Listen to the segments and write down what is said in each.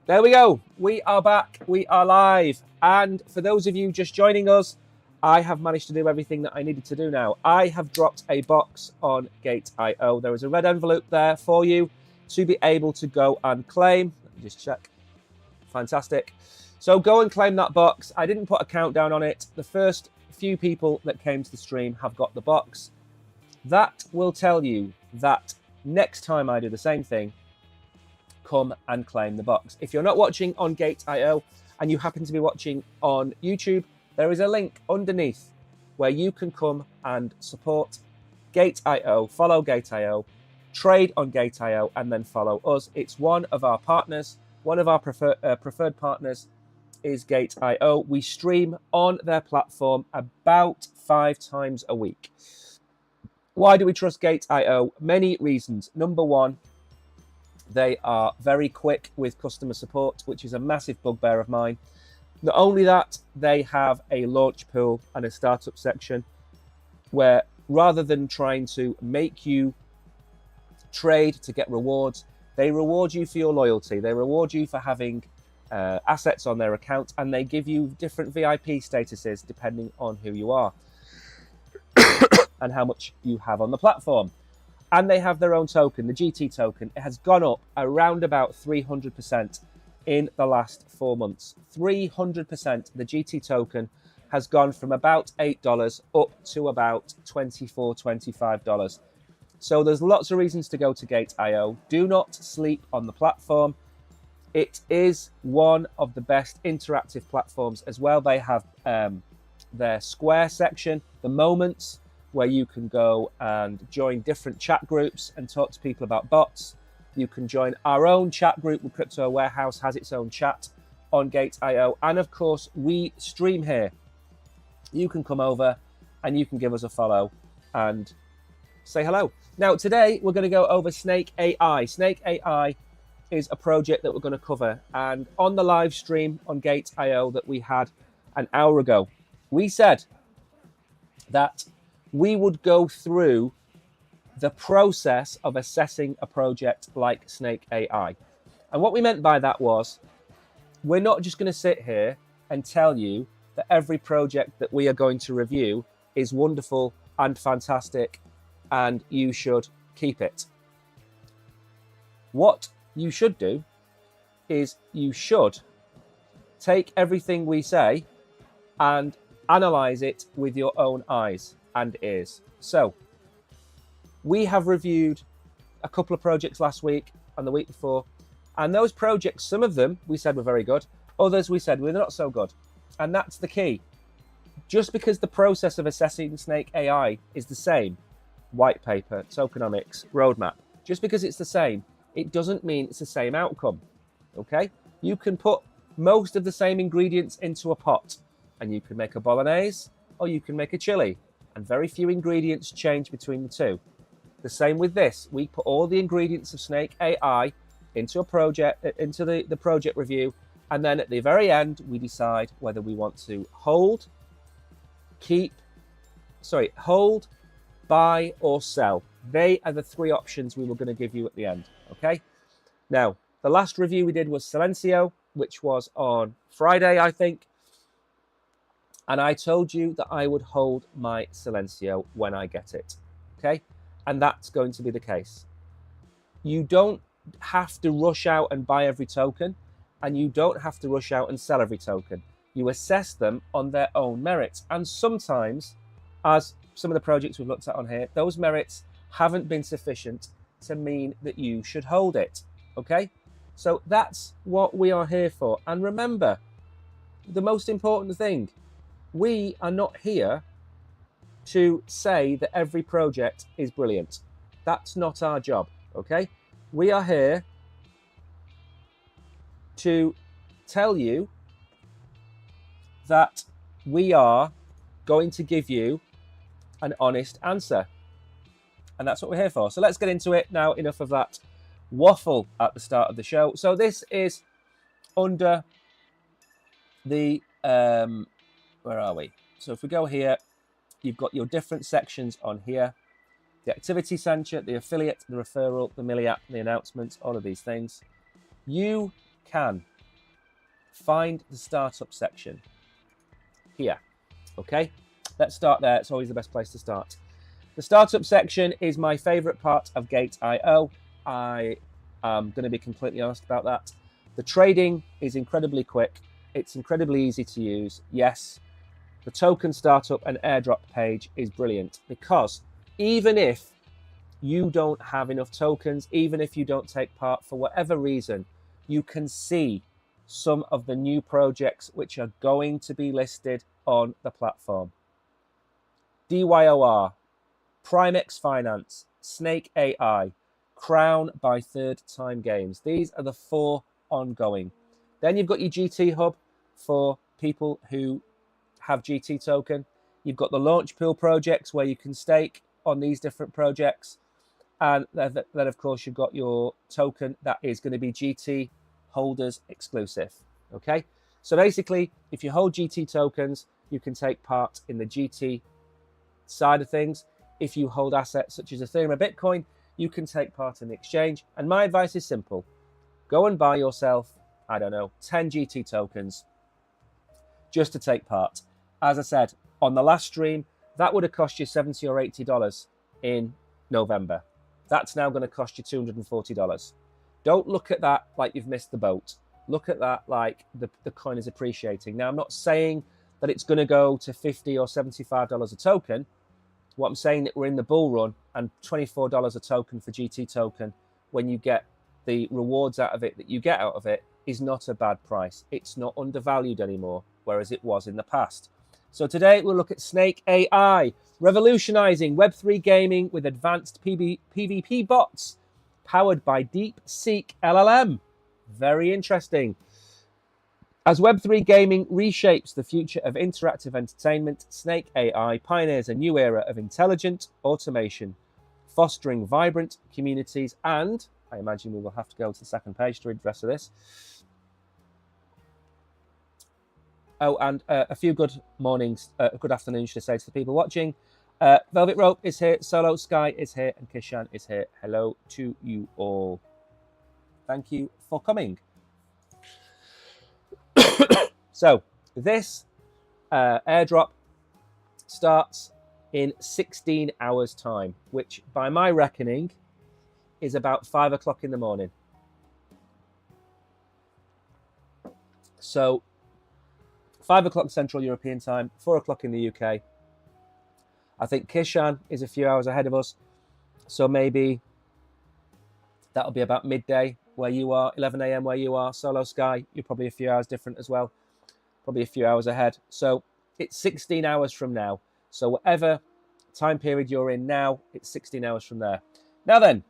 There we go. We are back. We are live. And for those of you just joining us, I have managed to do everything that I needed to do now. I have dropped a box on GateIO. There is a red envelope there for you to be able to go and claim. Let me just check. Fantastic. So go and claim that box. I didn't put a countdown on it. The first few people that came to the stream have got the box. That will tell you that next time I do the same thing, come and claim the box. If you're not watching on GateIO and you happen to be watching on YouTube, there is a link underneath where you can come and support GateIO, follow GateIO, trade on GateIO, and then follow us. It's one of our partners. One of our preferred partners is GateIO. We stream on their platform about 5 times a week. Why do we trust GateIO? Many reasons. Number one, they are very quick with customer support, which is a massive bugbear of mine. Not only that, they have a launch pool and a startup section where rather than trying to make you trade to get rewards, they reward you for your loyalty. They reward you for having assets on their account, and they give you different VIP statuses depending on who you are and how much you have on the platform. And they have their own token, the GT token. It has gone up around about 300% in the last 4 months. 300%. The GT token has gone from about $8 up to about $24, $25. So there's lots of reasons to go to GateIO. Do not sleep on the platform. It is one of the best interactive platforms as well. They have their Square section, the Moments, where you can go and join different chat groups and talk to people about bots. You can join our own chat group. The Crypto Warehouse has its own chat on GateIO. And of course, we stream here. You can come over and you can give us a follow and say hello. Now, today we're going to go over Snake AI. Snake AI is a project that we're going to cover. And on the live stream on GateIO that we had an hour ago, we said that we would go through the process of assessing a project like Snake AI. And what we meant by that was, we're not just going to sit here and tell you that every project that we are going to review is wonderful and fantastic and you should keep it. What you should do is you should take everything we say and analyze it with your own eyes and ears. So we have reviewed a couple of projects last week and the week before, and those projects, some of them we said were very good, others we said were not so good. And that's the key. Just because the process of assessing Snake AI is the same, white paper, tokenomics, roadmap, just because it's the same, it doesn't mean it's the same outcome. Okay? You can put most of the same ingredients into a pot and you can make a bolognese or you can make a chili, and very few ingredients change between the two. The same with this. We put all the ingredients of Snake AI into a project, into the project review, and then at the very end, we decide whether we want to hold, buy, or sell. They are the 3 options we were going to give you at the end. Okay. Now, the last review we did was Silencio, which was on Friday, I think. And I told you that I would hold my Silencio when I get it, okay? And that's going to be the case. You don't have to rush out and buy every token, and you don't have to rush out and sell every token. You assess them on their own merits. And sometimes, as some of the projects we've looked at on here, those merits haven't been sufficient to mean that you should hold it, okay? So that's what we are here for. And remember, the most important thing, we are not here to say that every project is brilliant. That's not our job, okay? We are here to tell you that we are going to give you an honest answer. And that's what we're here for. So let's get into it now. Enough of that waffle at the start of the show. So this is under the where are we? So if we go here, you've got your different sections on here. The activity center, the affiliate, the referral, the Millie app, the announcements, all of these things. You can find the startup section here. Okay, let's start there. It's always the best place to start. The startup section is my favorite part of GateIO. I am going to be completely honest about that. The trading is incredibly quick. It's incredibly easy to use. Yes, the token startup and airdrop page is brilliant because even if you don't have enough tokens, even if you don't take part for whatever reason, you can see some of the new projects which are going to be listed on the platform. DYOR, Primex Finance, Snake AI, Crown by Third Time Games. These are the 4 ongoing. Then you've got your GT Hub for people who have GT token. You've got the launch pool projects where you can stake on these different projects. And then, of course, you've got your token that is going to be GT holders exclusive. Okay, so basically, if you hold GT tokens, you can take part in the GT side of things. If you hold assets such as Ethereum or Bitcoin, you can take part in the exchange. And my advice is simple. Go and buy yourself, I don't know, 10 GT tokens just to take part. As I said, on the last stream, that would have cost you $70 or $80 in November. That's now going to cost you $240. Don't look at that like you've missed the boat. Look at that like the coin is appreciating. Now, I'm not saying that it's going to go to $50 or $75 a token. What I'm saying that we're in the bull run, and $24 a token for GT token, when you get the rewards out of it that you get out of it, is not a bad price. It's not undervalued anymore, whereas it was in the past. So today we'll look at Snake AI, revolutionizing Web3 gaming with advanced PvP bots powered by DeepSeek LLM. Very interesting. As Web3 gaming reshapes the future of interactive entertainment, Snake AI pioneers a new era of intelligent automation, fostering vibrant communities, and I imagine we will have to go to the second page to read the rest of this. Oh, and a few good mornings, good afternoon, should I say, to the people watching. Velvet Rope is here, Solo Sky is here, and Kishan is here. Hello to you all. Thank you for coming. So, this airdrop starts in 16 hours' time, which by my reckoning is about 5 o'clock in the morning. So, 5 o'clock Central European time, 4 o'clock in the UK. I think Kishan is a few hours ahead of us. So maybe that'll be about midday where you are, 11 a.m. where you are. Solo Sky, you're probably a few hours different as well. Probably a few hours ahead. So it's 16 hours from now. So whatever time period you're in now, it's 16 hours from there. Now then,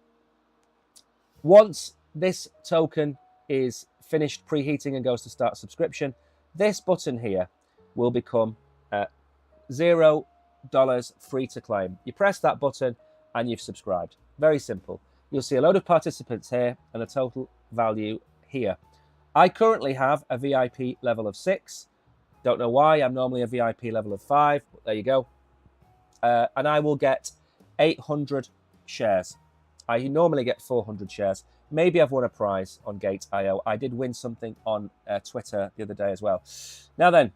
once this token is finished preheating and goes to start subscription, this button here will become $0 free to claim. You press that button and you've subscribed. Very simple. You'll see a load of participants here and a total value here. I currently have a VIP level of 6. Don't know why. I'm normally a VIP level of 5. But there you go. And I will get 800 shares. I normally get 400 shares. Maybe I've won a prize on GateIO. I did win something on Twitter the other day as well. Now then,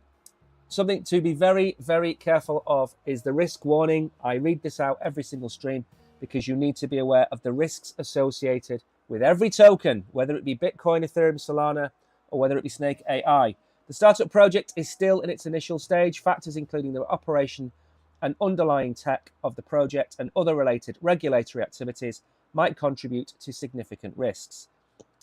something to be very, very careful of is the risk warning. I read this out every single stream because you need to be aware of the risks associated with every token, whether it be Bitcoin, Ethereum, Solana, or whether it be Snake AI. The startup project is still in its initial stage. Factors including the operation and underlying tech of the project and other related regulatory activities might contribute to significant risks.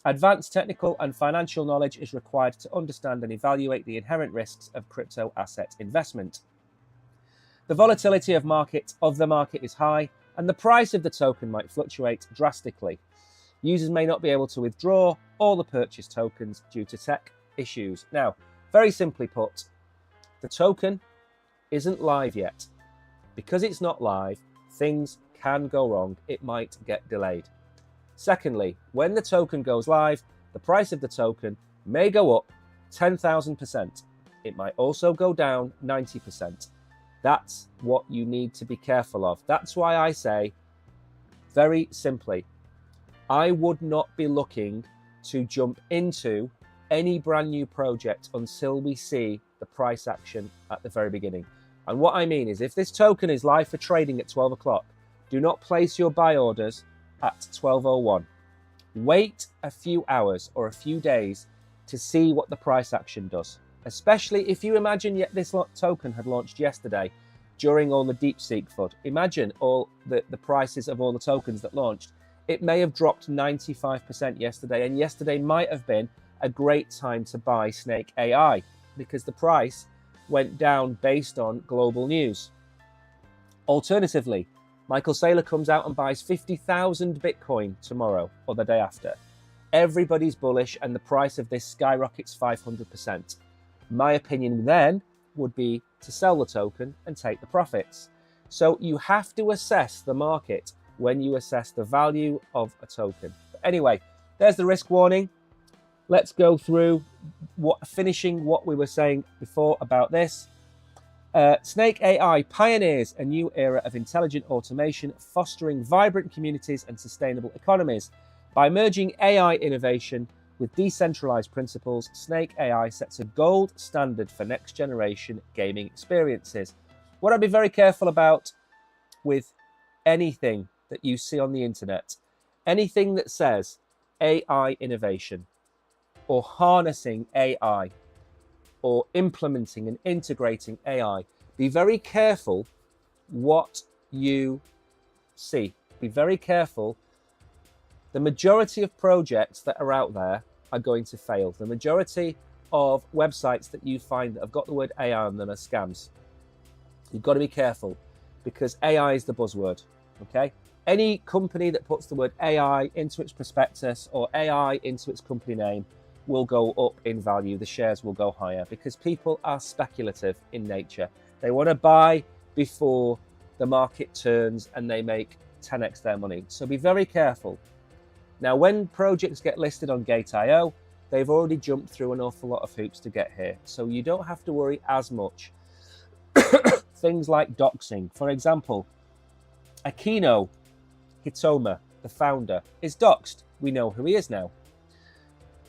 Advanced technical and financial knowledge is required to understand and evaluate the inherent risks of crypto asset investment. The volatility of the market is high, and the price of the token might fluctuate drastically. Users may not be able to withdraw all the purchased tokens due to tech issues. Now, very simply put, the token isn't live yet. Because it's not live, things can go wrong. It might get delayed. Secondly, when the token goes live, the price of the token may go up 10,000%. It might also go down 90%. That's what you need to be careful of. That's why I say, very simply, I would not be looking to jump into any brand new project until we see the price action at the very beginning. And what I mean is, if this token is live for trading at 12 o'clock, do not place your buy orders at 12:01. Wait a few hours or a few days to see what the price action does, especially if you imagine yet this token had launched yesterday during all the DeepSeek FUD. Imagine all the prices of all the tokens that launched. It may have dropped 95% yesterday, and yesterday might have been a great time to buy Snake AI because the price went down based on global news. Alternatively, Michael Saylor comes out and buys 50,000 Bitcoin tomorrow or the day after. Everybody's bullish and the price of this skyrockets 500%. My opinion then would be to sell the token and take the profits. So you have to assess the market when you assess the value of a token. But anyway, there's the risk warning. Let's go through finishing what we were saying before about this. Snake AI pioneers a new era of intelligent automation, fostering vibrant communities and sustainable economies. By merging AI innovation with decentralized principles, Snake AI sets a gold standard for next-generation gaming experiences. What I'd be very careful about with anything that you see on the internet, anything that says AI innovation or harnessing AI, or implementing and integrating AI, be very careful what you see. Be very careful. The majority of projects that are out there are going to fail. The majority of websites that you find that have got the word AI on them are scams. You've got to be careful because AI is the buzzword, okay? Any company that puts the word AI into its prospectus or AI into its company name will go up in value. The shares will go higher because people are speculative in nature. They want to buy before the market turns and they make 10x their money. So be very careful. Now, when projects get listed on GateIO, they've already jumped through an awful lot of hoops to get here. So you don't have to worry as much. Things like doxing. For example, Akino Hitoma, the founder, is doxed. We know who he is now.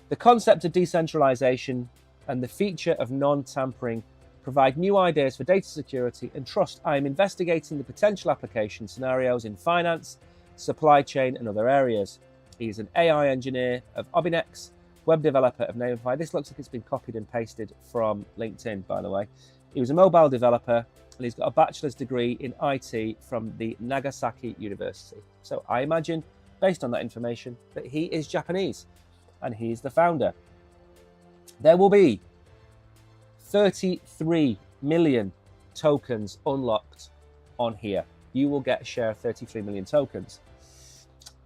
The concept of decentralization and the feature of non-tampering provide new ideas for data security and trust. I am investigating the potential application scenarios in finance, supply chain, and other areas. He is an AI engineer of Obinex, web developer of Nameify. This looks like it's been copied and pasted from LinkedIn, by the way. He was a mobile developer, and he's got a bachelor's degree in IT from the Nagasaki University. So I imagine, based on that information, that he is Japanese. And he's the founder. There will be 33 million tokens unlocked on here. You will get a share of 33 million tokens.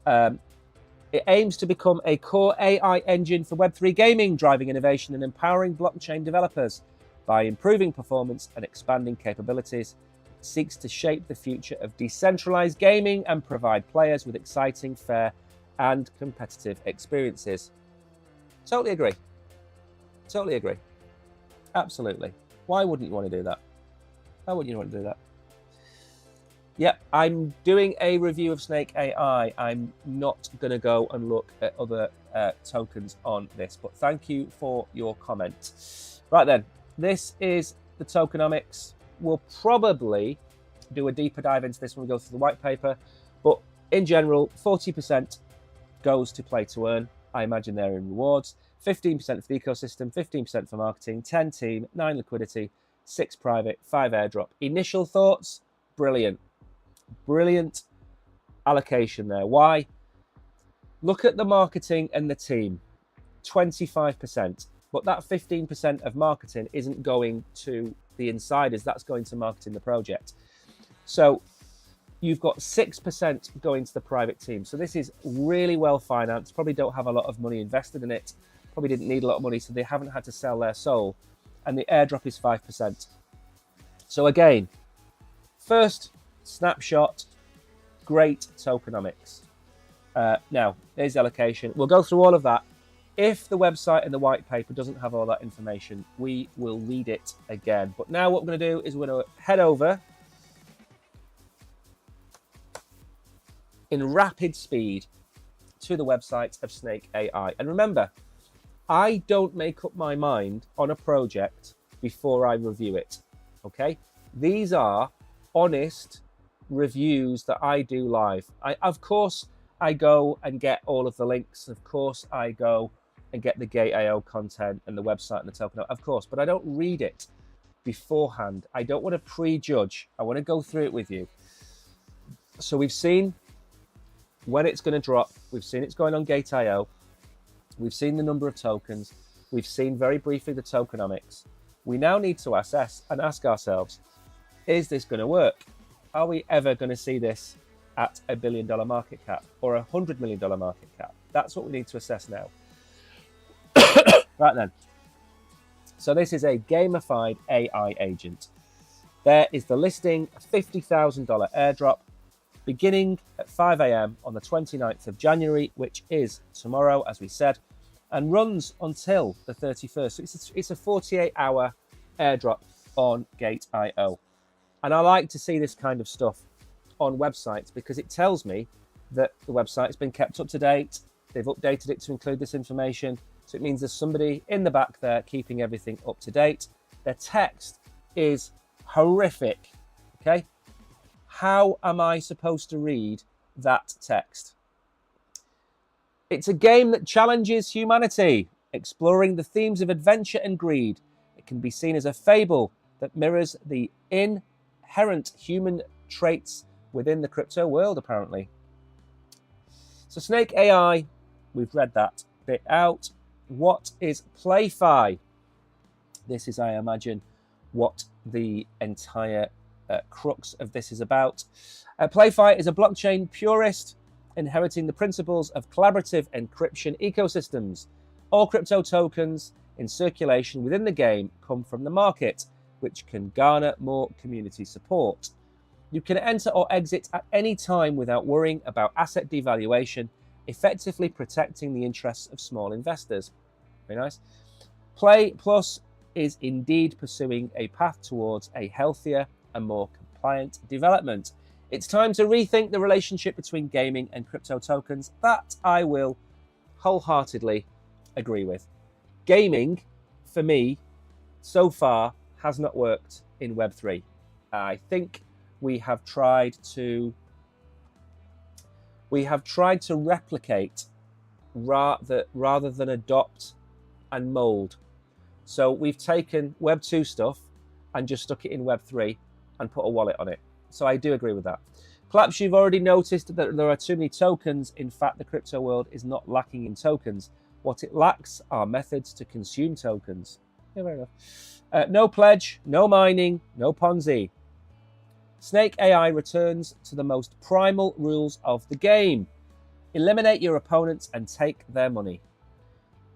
It aims to become a core AI engine for Web3 gaming, driving innovation and empowering blockchain developers. By improving performance and expanding capabilities, it seeks to shape the future of decentralized gaming and provide players with exciting, fair, and competitive experiences. Totally agree. Totally agree. Absolutely. Why wouldn't you want to do that? Why wouldn't you want to do that? Yeah, I'm doing a review of Snake AI. I'm not going to go and look at other tokens on this, but thank you for your comment. Right then, this is the tokenomics. We'll probably do a deeper dive into this when we go through the white paper, but in general, 40% goes to play to earn. I imagine they're in rewards, 15% for the ecosystem, 15% for marketing, 10 team, 9 liquidity, 6 private, 5 airdrop. Initial thoughts, brilliant. Brilliant allocation there. Why? Look at the marketing and the team, 25%. But that 15% of marketing isn't going to the insiders, that's going to marketing the project. So you've got 6% going to the private team. So this is really well financed, probably don't have a lot of money invested in it, probably didn't need a lot of money, so they haven't had to sell their soul. And the airdrop is 5%. So again, first snapshot, great tokenomics. Now, here's the allocation. We'll go through all of that. If the website and the white paper doesn't have all that information, we will read it again. But now what we're going to do is we're going to head over in rapid speed to the website of Snake AI. And remember, I don't make up my mind on a project before I review it, okay? These are honest reviews that I do live. Of course, I go and get all of the links. Of course, I go and get the GateIO content and the website and the token, of course, but I don't read it beforehand. I don't want to prejudge. I want to go through it with you. So we've seen when it's going to drop. We've seen it's going on GateIO. We've seen the number of tokens. We've seen very briefly the tokenomics. We now need to assess and ask ourselves, is this going to work? Are we ever going to see this at $1 billion market cap or $100 million market cap? That's what we need to assess now. Right then. So this is a gamified AI agent. There is the listing, a $50,000 airdrop, beginning at 5 a.m. on the 29th of January, which is tomorrow, as we said, and runs until the 31st. So it's a 48-hour airdrop on GateIO. And I like to see this kind of stuff on websites because it tells me that the website's been kept up to date. They've updated it to include this information. So it means there's somebody in the back there keeping everything up to date. Their text is horrific, okay? How am I supposed to read that text? It's a game that challenges humanity, exploring the themes of adventure and greed. It can be seen as a fable that mirrors the inherent human traits within the crypto world, apparently. So Snake AI, we've read that bit out. What is PlayFi? This is, I imagine, what the entire crux of this is about. PlayFi is a blockchain purist inheriting the principles of collaborative encryption ecosystems. All crypto tokens in circulation within the game come from the market, which can garner more community support. You can enter or exit at any time without worrying about asset devaluation, effectively protecting the interests of small investors. Very nice. Play Plus is indeed pursuing a path towards a healthier and more compliant development. It's time to rethink the relationship between gaming and crypto tokens. That I will wholeheartedly agree with. Gaming, for me, so far has not worked in Web3. I think we have tried to replicate rather than adopt and mold. So we've taken Web 2 stuff and just stuck it in Web 3 and put a wallet on it. So I do agree with that. Perhaps you've already noticed that there are too many tokens. In fact, the crypto world is not lacking in tokens. What it lacks are methods to consume tokens. Yeah, fair enough. No pledge, no mining, no Ponzi. Snake AI returns to the most primal rules of the game. Eliminate your opponents and take their money.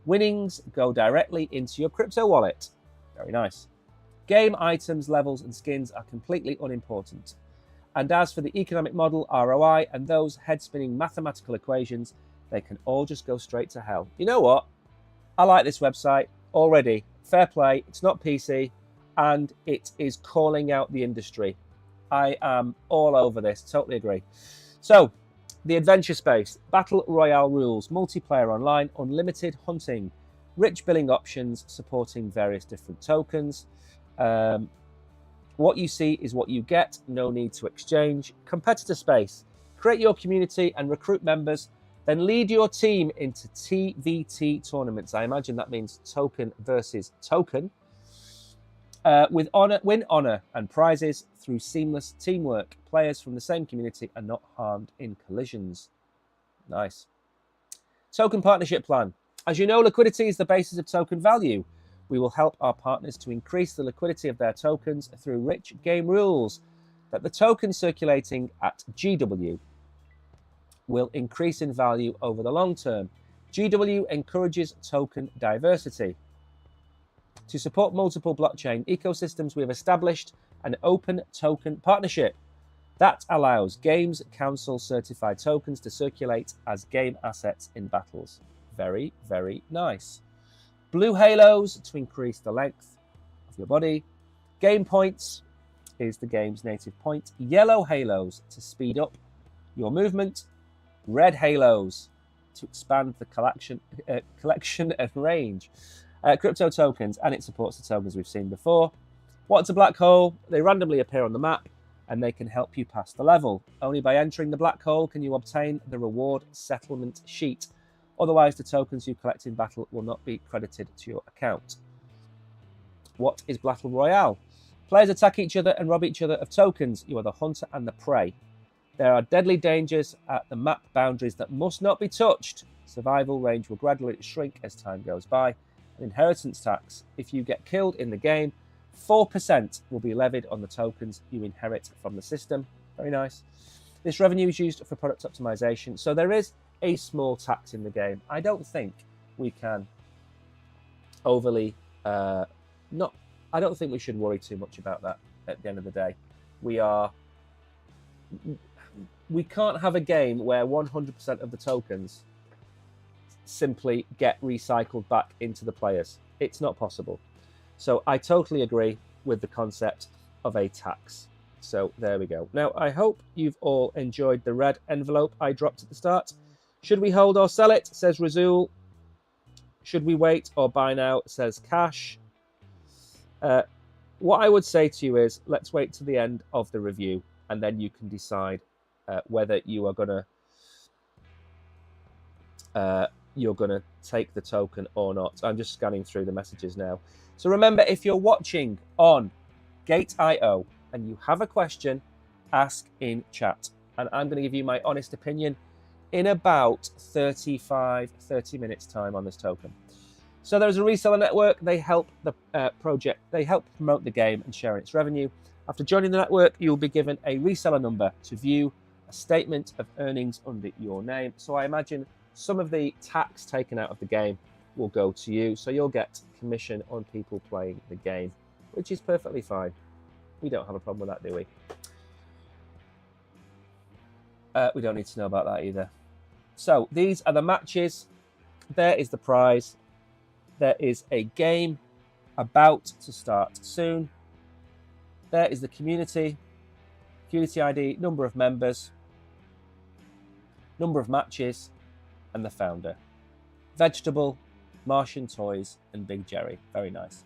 Winnings go directly into your crypto wallet. Very nice. Game items, levels, and skins are completely unimportant. And as for the economic model, ROI, and those head-spinning mathematical equations, they can all just go straight to hell. You know what? I like this website already. Fair play. It's not PC, and it is calling out the industry. I am all over this. Totally agree. So, the adventure space, battle royale rules, multiplayer online, unlimited hunting, rich billing options supporting various different tokens. What you see is what you get. No need to exchange. Competitor space, create your community and recruit members. Then lead your team into TVT tournaments. I imagine that means token versus token. With honor, win honor and prizes through seamless teamwork. Players from the same community are not harmed in collisions. Nice. Token partnership plan. As you know, liquidity is the basis of token value. We will help our partners to increase the liquidity of their tokens through rich game rules that the tokens circulating at GW will increase in value over the long term. GW encourages token diversity. To support multiple blockchain ecosystems, we have established an open token partnership that allows Games Council certified tokens to circulate as game assets in battles. Very, very nice. Blue halos to increase the length of your body. Game points is the game's native point. Yellow halos to speed up your movement. Red halos to expand the collection and range. Crypto tokens, and it supports the tokens we've seen before. What's a black hole? They randomly appear on the map, and they can help you pass the level. Only by entering the black hole can you obtain the reward settlement sheet. Otherwise, the tokens you collect in battle will not be credited to your account. What is Battle Royale? Players attack each other and rob each other of tokens. You are the hunter and the prey. There are deadly dangers at the map boundaries that must not be touched. Survival range will gradually shrink as time goes by. An inheritance tax. If you get killed in the game, 4% will be levied on the tokens you inherit from the system. Very nice. This revenue is used for product optimization. So there is a small tax in the game. I don't think we can overly I don't think we should worry too much about that at the end of the day. We can't have a game where 100% of the tokens simply get recycled back into the players. It's not possible. So I totally agree with the concept of a tax. So there we go. Now, I hope you've all enjoyed the red envelope I dropped at the start. Should we hold or sell it? Says Razul. Should we wait or buy now? Says Cash. What I would say to you is, let's wait to the end of the review, and then you can decide whether you are gonna you're gonna take the token or not. I'm just scanning through the messages now. So remember, if you're watching on GateIO and you have a question, ask in chat, and I'm going to give you my honest opinion in about 30 minutes time on this token. So there's a reseller network. They help the project. They help promote the game and share its revenue. After joining the network, you'll be given a reseller number to view a statement of earnings under your name. So I imagine some of the tax taken out of the game will go to you. So you'll get commission on people playing the game, which is perfectly fine. We don't have a problem with that, do we? We don't need to know about that either. So these are the matches. There is the prize. There is a game about to start soon. There is the community ID, number of members, number of matches, and the founder. Vegetable, Martian Toys, and Big Jerry. Very nice.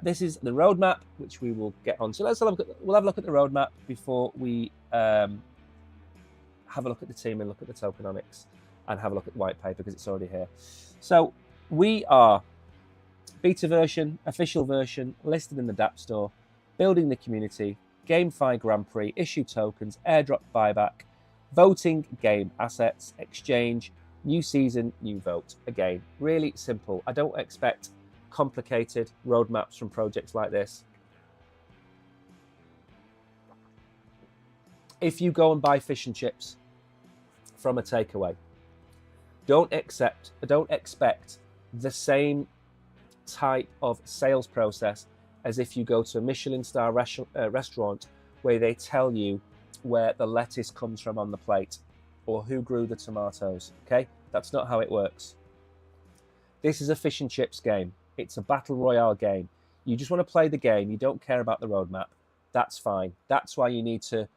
This is the roadmap, which we will get on. So we'll have a look at the roadmap before we have a look at the team and look at the tokenomics and have a look at the white paper because it's already here. So we are beta version, official version, listed in the DApp store, building the community, GameFi Grand Prix, issue tokens, airdrop buyback, voting game assets, exchange, new season, new vote. Again, really simple. I don't expect complicated roadmaps from projects like this. If you go and buy fish and chips from a takeaway, don't expect the same type of sales process as if you go to a Michelin star restaurant where they tell you where the lettuce comes from on the plate or who grew the tomatoes. Okay, that's not how it works. This is a fish and chips game. It's a battle royale game. You just want to play the game. You don't care about the roadmap. That's fine. That's why you need to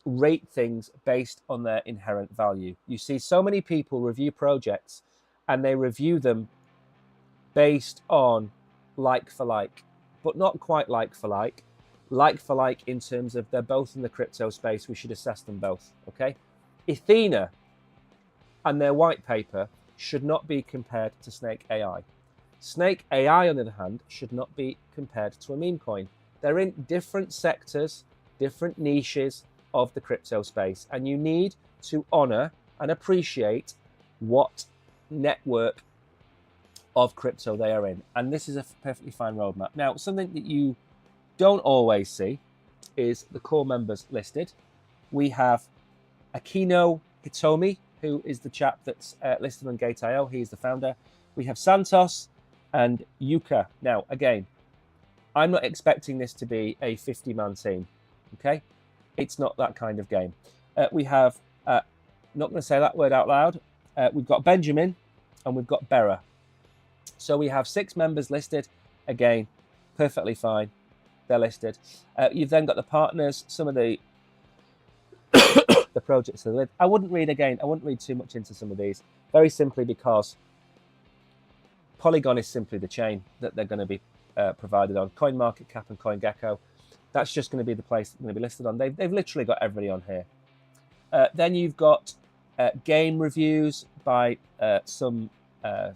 rate things based on their inherent value. You see so many people review projects and they review them based on like for like, but not quite like for like. Like for like in terms of they're both in the crypto space, we should assess them both, okay? Athena and their white paper should not be compared to Snake AI. Snake AI, on the other hand, should not be compared to a meme coin. They're in different sectors, different niches of the crypto space, and you need to honor and appreciate what network of crypto they are in. And this is a perfectly fine roadmap. Now, something that you don't always see is the core members listed. We have Akino Hitomi, who is the chap that's listed on GateIO. He's the founder. We have Santos and Yuka. Now, again, I'm not expecting this to be a 50-man team, okay? It's not that kind of game. We have, not going to say that word out loud, we've got Benjamin and we've got Bera. So we have 6 members listed. Again, perfectly fine. They're listed. You've then got the partners, some of the the projects they live. I wouldn't read too much into some of these, very simply because Polygon is simply the chain that they're going to be provided on. CoinMarketCap and CoinGecko, that's just going to be the place they're going to be listed on. They've literally got everybody on here. Then you've got game reviews by some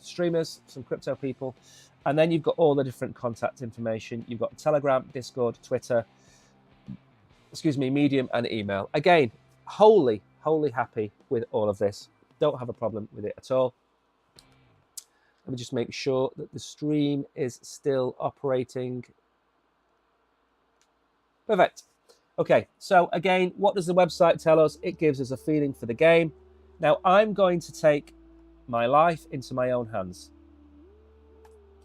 streamers, some crypto people. And then you've got all the different contact information. You've got Telegram, Discord, Twitter, Medium, and email. Again, wholly happy with all of this. Don't have a problem with it at all. Let me just make sure that the stream is still operating. Perfect. Okay, so again, what does the website tell us? It gives us a feeling for the game. Now, I'm going to take my life into my own hands.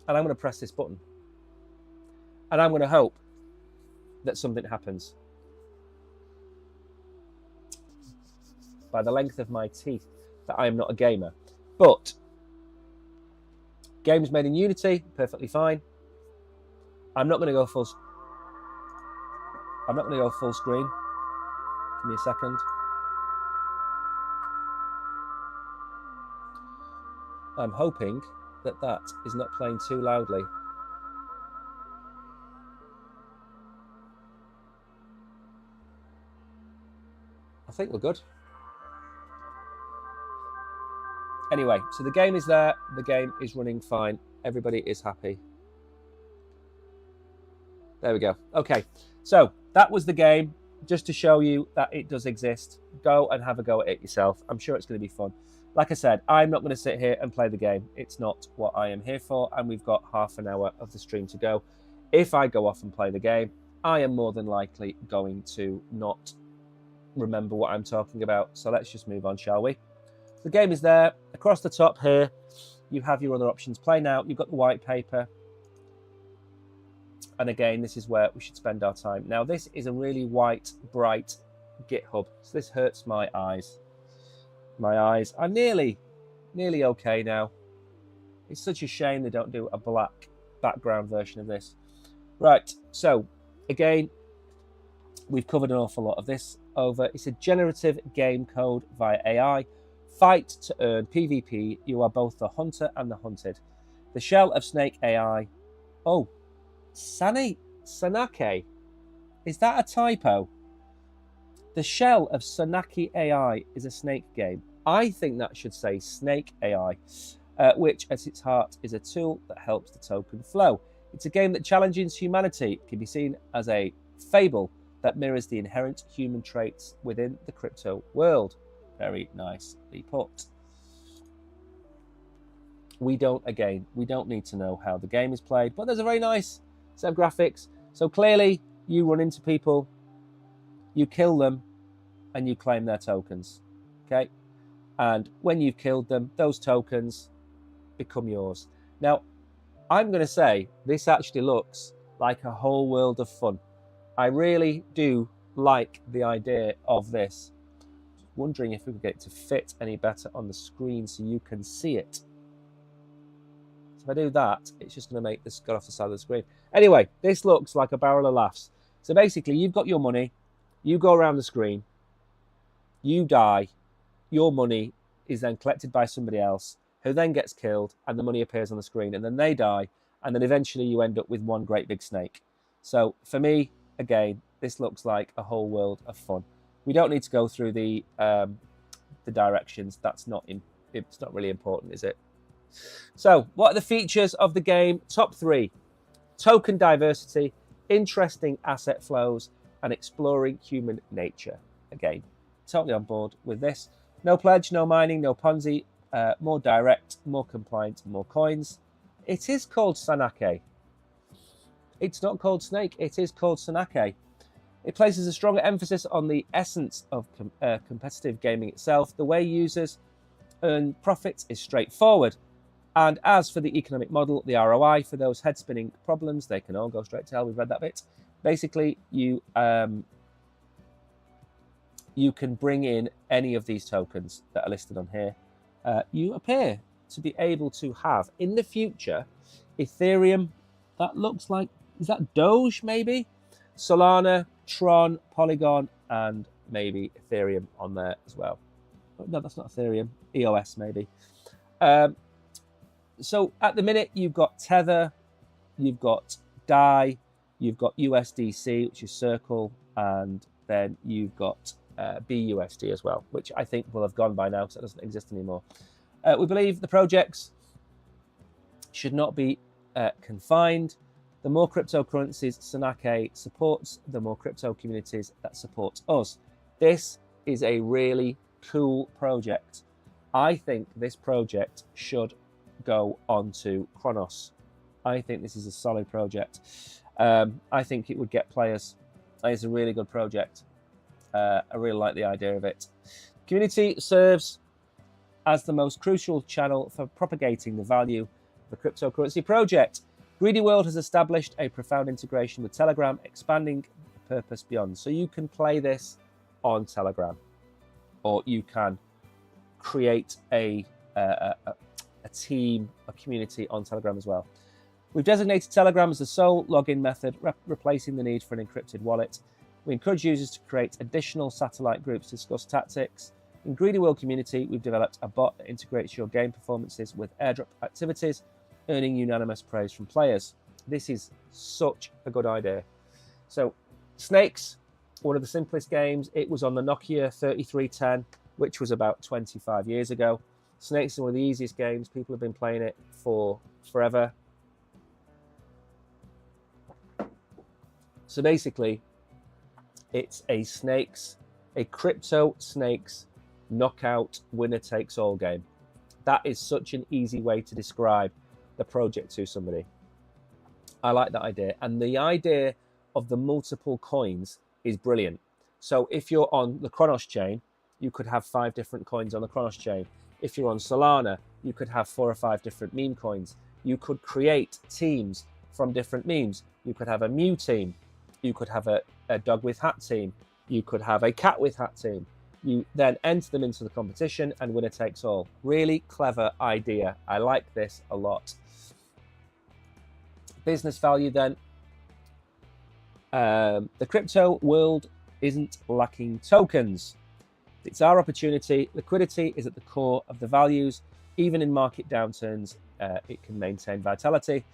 And I'm going to press this button. And I'm going to hope that something happens. By the length of my teeth, that I am not a gamer. But games made in Unity, perfectly fine. I'm not going to go full screen. Give me a second. I'm hoping that is not playing too loudly. I think we're good. Anyway, so the game is there. The game is running fine. Everybody is happy. There we go. Okay, so that was the game, just to show you that it does exist. Go and have a go at it yourself. I'm sure it's going to be fun. Like I said, I'm not going to sit here and play the game. It's not what I am here for, and we've got half an hour of the stream to go. If I go off and play the game, I am more than likely going to not remember what I'm talking about. So let's just move on, shall we? The game is there. Across the top here, you have your other options. Play now. You've got the white paper. And again, this is where we should spend our time. Now, this is a really white, bright GitHub. So this hurts my eyes. My eyes are nearly okay now. It's such a shame they don't do a black background version of this. Right, so again, we've covered an awful lot of this over. It's a generative game code via AI. Fight to earn PvP. You are both the hunter and the hunted. The shell of Snake AI. Oh, Sanake. Is that a typo? The shell of Sanaki AI is a snake game. I think that should say Snake AI, which at its heart is a tool that helps the token flow. It's a game that challenges humanity. It can be seen as a fable that mirrors the inherent human traits within the crypto world. Very nicely put. We don't need to know how the game is played, but there's a very nice set of graphics. So clearly, you run into people, you kill them, and you claim their tokens. Okay? And when you've killed them, those tokens become yours. Now, I'm going to say this actually looks like a whole world of fun. I really do like the idea of this. Wondering if we could get it to fit any better on the screen so you can see it. So if I do that, it's just going to make this go off the side of the screen. Anyway, this looks like a barrel of laughs. So basically, you've got your money, you go around the screen, you die, your money is then collected by somebody else who then gets killed, and the money appears on the screen, and then they die, and then eventually you end up with one great big snake. So for me, again, this looks like a whole world of fun. We don't need to go through the directions. It's not really important, is it? So, what are the features of the game? Top 3: token diversity, interesting asset flows, and exploring human nature. Again, totally on board with this. No pledge, no mining, no Ponzi. More direct, more compliant, more coins. It is called Sanake. It's not called Snake. It is called Sanake. It places a stronger emphasis on the essence of competitive gaming itself. The way users earn profits is straightforward. And as for the economic model, the ROI, for those head-spinning problems, they can all go straight to hell. We've read that bit. Basically, you can bring in any of these tokens that are listed on here. You appear to be able to have, in the future, Ethereum, that looks like, is that Doge maybe? Solana, Tron, Polygon, and maybe Ethereum on there as well. No, that's not Ethereum. EOS maybe. So at the minute, you've got Tether, you've got DAI, you've got USDC, which is Circle, and then you've got BUSD as well, which I think will have gone by now because it doesn't exist anymore. We believe the projects should not be confined. The more cryptocurrencies Sanake supports, the more crypto communities that support us. This is a really cool project. I think this project should go onto Chronos. I think this is a solid project. I think it would get players. It's a really good project. I really like the idea of it. Community serves as the most crucial channel for propagating the value of the cryptocurrency project. Greedy World has established a profound integration with Telegram, expanding the purpose beyond. So you can play this on Telegram, or you can create a team, a community on Telegram as well. We've designated Telegram as the sole login method, replacing the need for an encrypted wallet. We encourage users to create additional satellite groups to discuss tactics. In Greedy World Community, we've developed a bot that integrates your game performances with airdrop activities, earning unanimous praise from players. This is such a good idea. So, Snakes, one of the simplest games. It was on the Nokia 3310, which was about 25 years ago. Snakes is one of the easiest games. People have been playing it for forever. So basically, it's a crypto snakes knockout winner-takes-all game. That is such an easy way to describe the project to somebody. I like that idea. And the idea of the multiple coins is brilliant. So if you're on the Chronos chain, you could have 5 different coins on the Chronos chain. If you're on Solana, you could have 4 or 5 different meme coins. You could create teams from different memes. You could have a Mew team. You could have a dog with hat team. You could have a cat with hat team. You then enter them into the competition and winner takes all. Really clever idea. I like this a lot. Business value then. The crypto world isn't lacking tokens. It's our opportunity. Liquidity is at the core of the values. Even in market downturns, it can maintain vitality.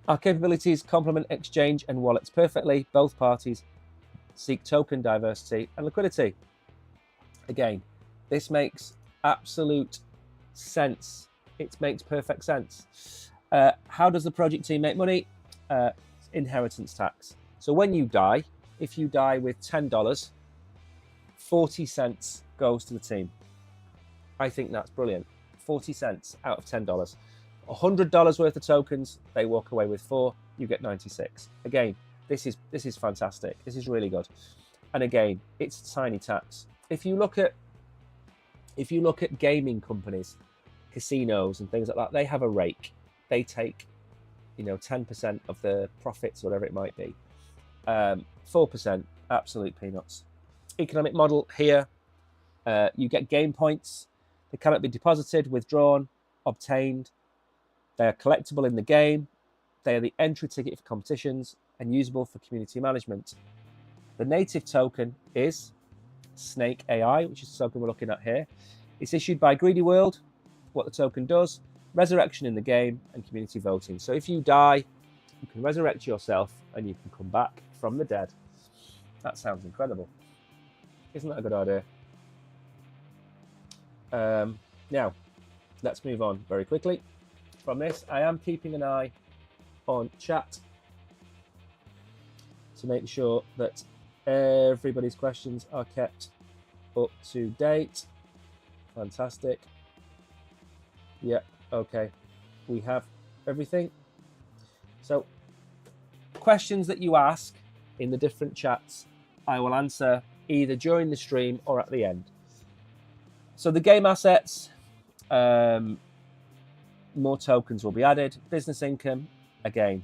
Our capabilities complement exchange and wallets perfectly. Both parties seek token diversity and liquidity. Again, this makes absolute sense. It makes perfect sense. How does the project team make money? Inheritance tax. So when you die, if you die with $10, 40 cents goes to the team. I think that's brilliant. 40 cents out of $10. $100 worth of tokens, they walk away with 4, you get 96. Again, this is fantastic. This is really good. And again, it's a tiny tax. If you look at gaming companies, casinos and things like that, they have a rake. They take 10% of the profits, whatever it might be. 4%, absolute peanuts. Economic model here, you get game points. They cannot be deposited, withdrawn, obtained. They are collectible in the game. They are the entry ticket for competitions and usable for community management. The native token is Snake AI, which is the token we're looking at here. It's issued by Greedy World. What the token does, resurrection in the game and community voting. So if you die, you can resurrect yourself and you can come back from the dead. That sounds incredible. Isn't that a good idea? Now, let's move on very quickly from this. I am keeping an eye on chat to make sure that everybody's questions are kept up to date. Fantastic. Yeah, okay. We have everything. So, questions that you ask in the different chats, I will answer either during the stream or at the end. So the game assets, more tokens will be added. Business income, again,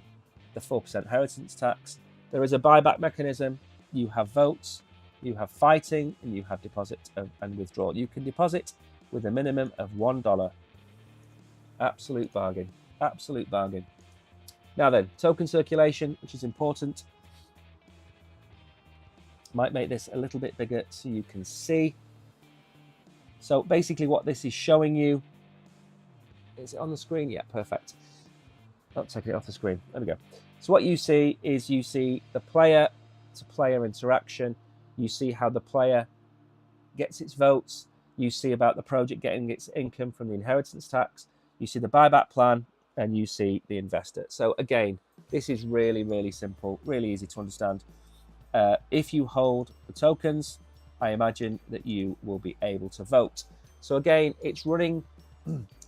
the 4% inheritance tax. There is a buyback mechanism. You have votes, you have fighting, and you have deposit and withdrawal. You can deposit with a minimum of $1. Absolute bargain. Absolute bargain. Now then, token circulation, which is important. Might make this a little bit bigger so you can see. So basically what this is showing you, is it on the screen? Yeah, perfect. I'll take it off the screen. There we go. So what you see is you see the player to player interaction. You see how the player gets its votes. You see about the project getting its income from the inheritance tax. You see the buyback plan, and you see the investor. So again, this is really, really simple, really easy to understand. If you hold the tokens, I imagine that you will be able to vote. So again, it's running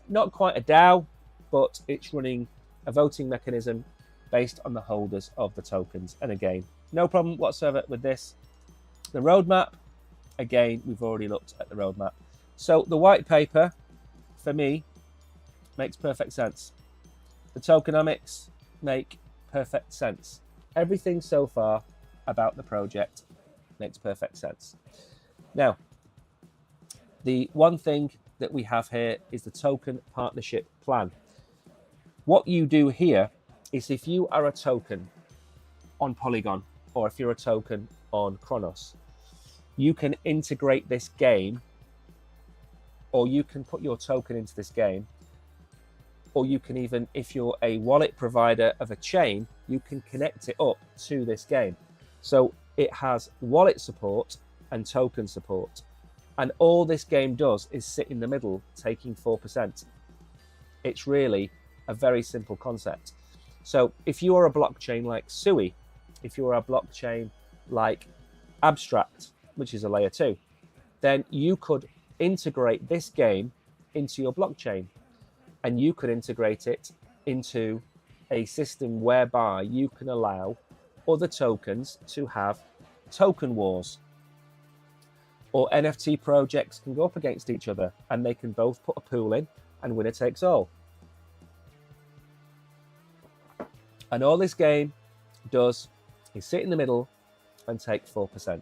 not quite a DAO, but it's running a voting mechanism based on the holders of the tokens. And again, no problem whatsoever with this. The roadmap, again, we've already looked at the roadmap. So the white paper, for me, makes perfect sense. The tokenomics make perfect sense. Everything so far about the project makes perfect sense. Now, the one thing that we have here is the token partnership plan. What you do here is if you are a token on Polygon or if you're a token on Chronos, you can integrate this game, or you can put your token into this game, or you can even, if you're a wallet provider of a chain, you can connect it up to this game. So it has wallet support and token support. And all this game does is sit in the middle, taking 4%. It's really a very simple concept. So if you are a blockchain like Sui, if you're a blockchain like Abstract, which is a layer 2, then you could integrate this game into your blockchain, and you could integrate it into a system whereby you can allow other tokens to have token wars, or NFT projects can go up against each other and they can both put a pool in and winner takes all. And all this game does is sit in the middle and take 4%.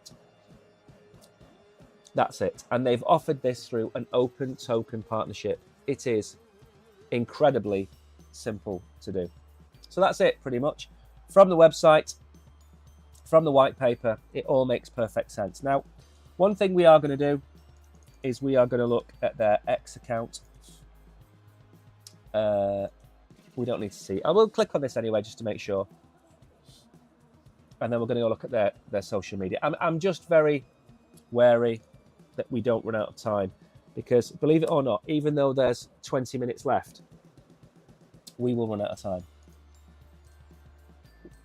That's it. And they've offered this through an open token partnership. It is incredibly simple to do. So that's it pretty much. From the website, from the white paper, it all makes perfect sense. Now, one thing we are going to do is we are going to look at their X account. We don't need to see. I will click on this anyway just to make sure. And then we're going to go look at their social media. I'm just very wary that we don't run out of time, because believe it or not, even though there's 20 minutes left, we will run out of time,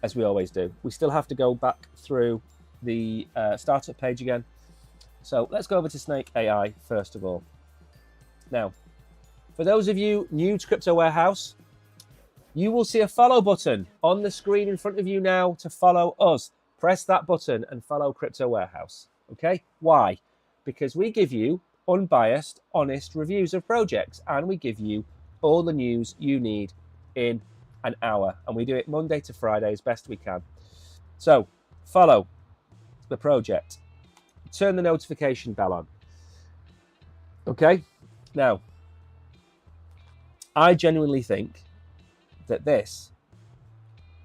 as we always do. We still have to go back through the startup page again. So let's go over to Snake AI first of all. Now, for those of you new to Crypto Warehouse, you will see a follow button on the screen in front of you now to follow us. Press that button and follow Crypto Warehouse. Okay? Why? Because we give you unbiased, honest reviews of projects, and we give you all the news you need in an hour. And we do it Monday to Friday as best we can. So follow the project. Turn the notification bell on. Okay? Now, I genuinely think that this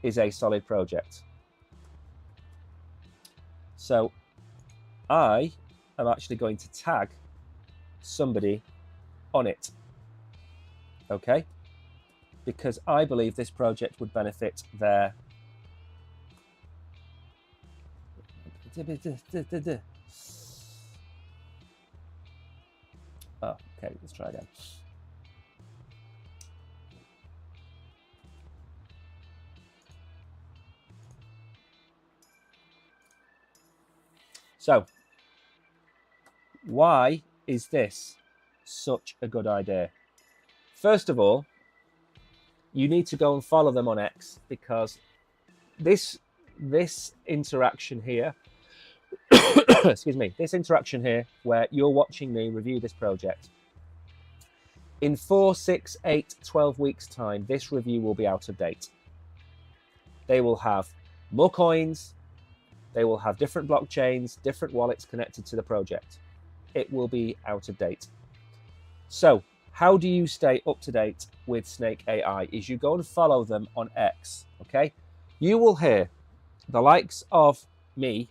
is a solid project. So I am actually going to tag somebody on it. Okay? Because I believe this project would benefit their... Oh, okay, let's try again. So, why is this such a good idea? First of all, you need to go and follow them on X, because this interaction here, excuse me, this interaction here where you're watching me review this project, in 4, 6, 8, 12 weeks time, this review will be out of date. They will have more coins, they will have different blockchains, different wallets connected to the project. It will be out of date. So how do you stay up to date with Snake AI? Is you go and follow them on X, okay? You will hear the likes of me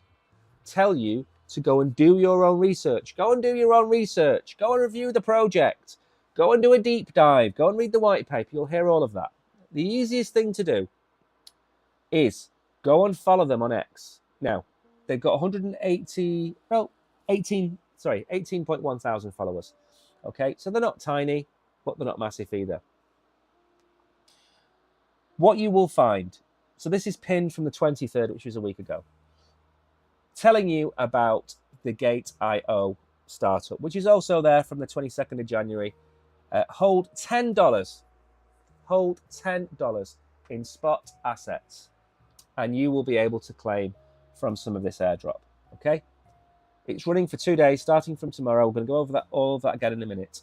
tell you to go and do your own research. Go and do your own research. Go and review the project. Go and do a deep dive. Go and read the white paper. You'll hear all of that. The easiest thing to do is go and follow them on X. Now, they've got 18.1 thousand followers. Okay, so they're not tiny, but they're not massive either. What you will find, so this is pinned from the 23rd, which was a week ago, telling you about the GateIO startup, which is also there from the 22nd of January. Hold $10. Hold $10 in spot assets, and you will be able to claim from some of this airdrop. Okay? It's running for 2 days, starting from tomorrow. We're going to go over all of that again in a minute.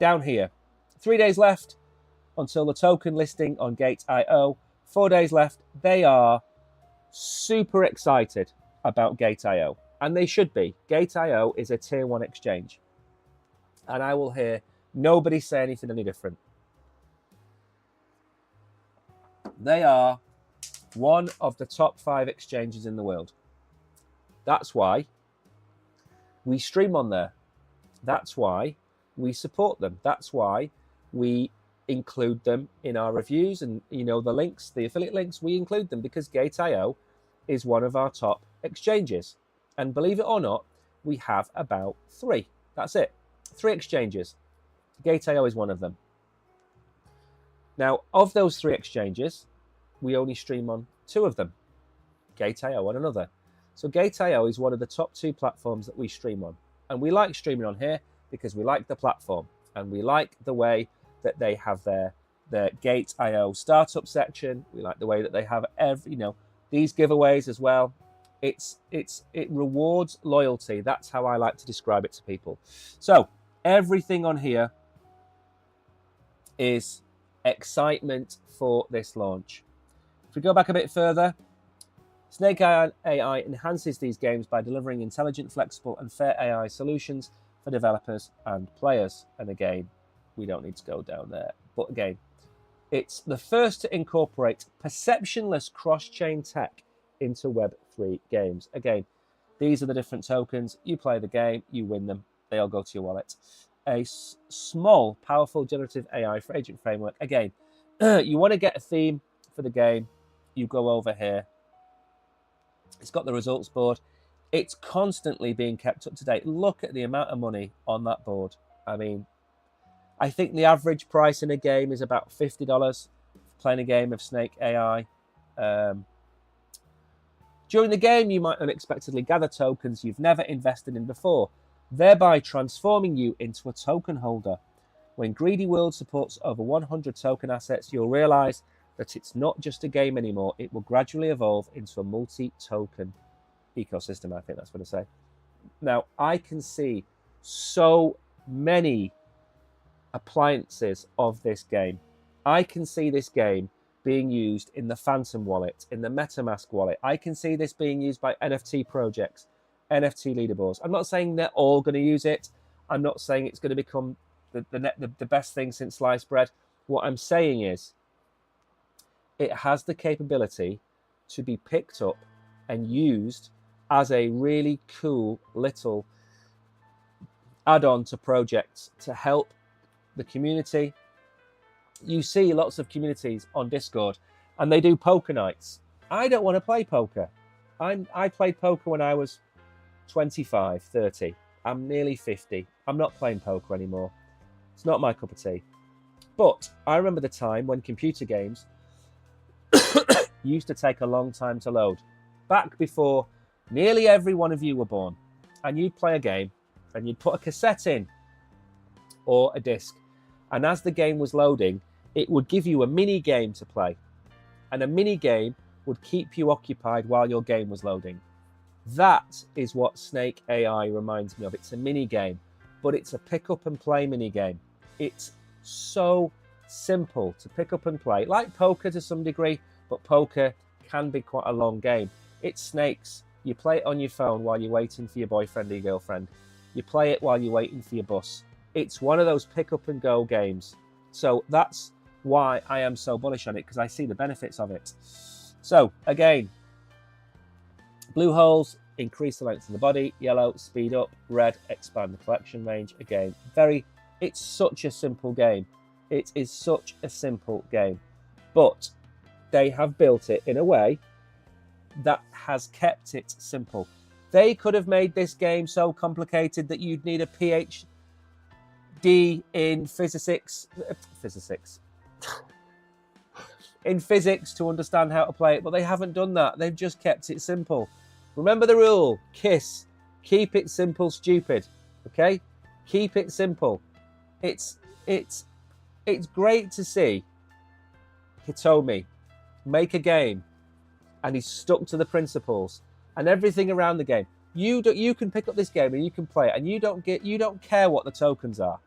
Down here, 3 days left until the token listing on GateIO. 4 days left. They are super excited about GateIO, and they should be. GateIO is a tier 1 exchange, and I will hear nobody say anything any different. They are one of the top 5 exchanges in the world. That's why we stream on there. That's why we support them. That's why we include them in our reviews, and the links, the affiliate links, we include them because GateIO is one of our top exchanges. And believe it or not, we have about 3. That's it. 3 exchanges. GateIO is one of them. Now, of those 3 exchanges, we only stream on 2 of them. GateIO and another. So GateIO is one of the top 2 platforms that we stream on. And we like streaming on here because we like the platform and we like the way that they have their GateIO startup section. We like the way that they have these giveaways as well. It rewards loyalty. That's how I like to describe it to people. So everything on here is excitement for this launch. If we go back a bit further, Snake AI enhances these games by delivering intelligent, flexible, and fair AI solutions for developers and players. And again, we don't need to go down there. But again, it's the first to incorporate perceptionless cross-chain tech into Web3 games. Again, these are the different tokens. You play the game, you win them. They all go to your wallet. A small, powerful generative AI for agent framework. Again, you want to get a theme for the game, you go over here. It's got the results board. It's constantly being kept up to date. Look at the amount of money on that board. I mean, I think the average price in a game is about $50 playing a game of Snake AI. During the game, you might unexpectedly gather tokens you've never invested in before, thereby transforming you into a token holder. When Greedy World supports over 100 token assets, you'll realize that it's not just a game anymore. It will gradually evolve into a multi-token ecosystem. I think that's what I say. Now, I can see so many appliances of this game. I can see this game being used in the Phantom wallet, in the MetaMask wallet. I can see this being used by NFT projects, NFT leaderboards. I'm not saying they're all going to use it. I'm not saying it's going to become the best thing since sliced bread. What I'm saying is it has the capability to be picked up and used as a really cool little add-on to projects to help the community. You see lots of communities on Discord and they do poker nights. I don't want to play poker. I played poker when I was 25, 30. I'm nearly 50. I'm not playing poker anymore. It's not my cup of tea. But I remember the time when computer games used to take a long time to load. Back before nearly every one of you were born. And you'd play a game and you'd put a cassette in or a disc. And as the game was loading, it would give you a mini game to play. And a mini game would keep you occupied while your game was loading. That is what Snake AI reminds me of. It's a mini game, but it's a pick up and play mini game. It's so simple to pick up and play, like poker to some degree, but poker can be quite a long game. It's snakes. You play it on your phone while you're waiting for your boyfriend or your girlfriend. You play it while you're waiting for your bus. It's one of those pick up and go games. So that's why I am so bullish on it, because I see the benefits of it. So again, Bluehole's increase the length of the body. Yellow, speed up. Red, expand the collection range. Again, it's such a simple game. It is such a simple game. But they have built it in a way that has kept it simple. They could have made this game so complicated that you'd need a PhD in physics in physics to understand how to play it, but they haven't done that. They've just kept it simple. Remember the rule, KISS. Keep it simple, stupid. Okay? Keep it simple. It's great to see Hitomi make a game and he's stuck to the principles and everything around the game. You can pick up this game and you can play it, and you don't care what the tokens are.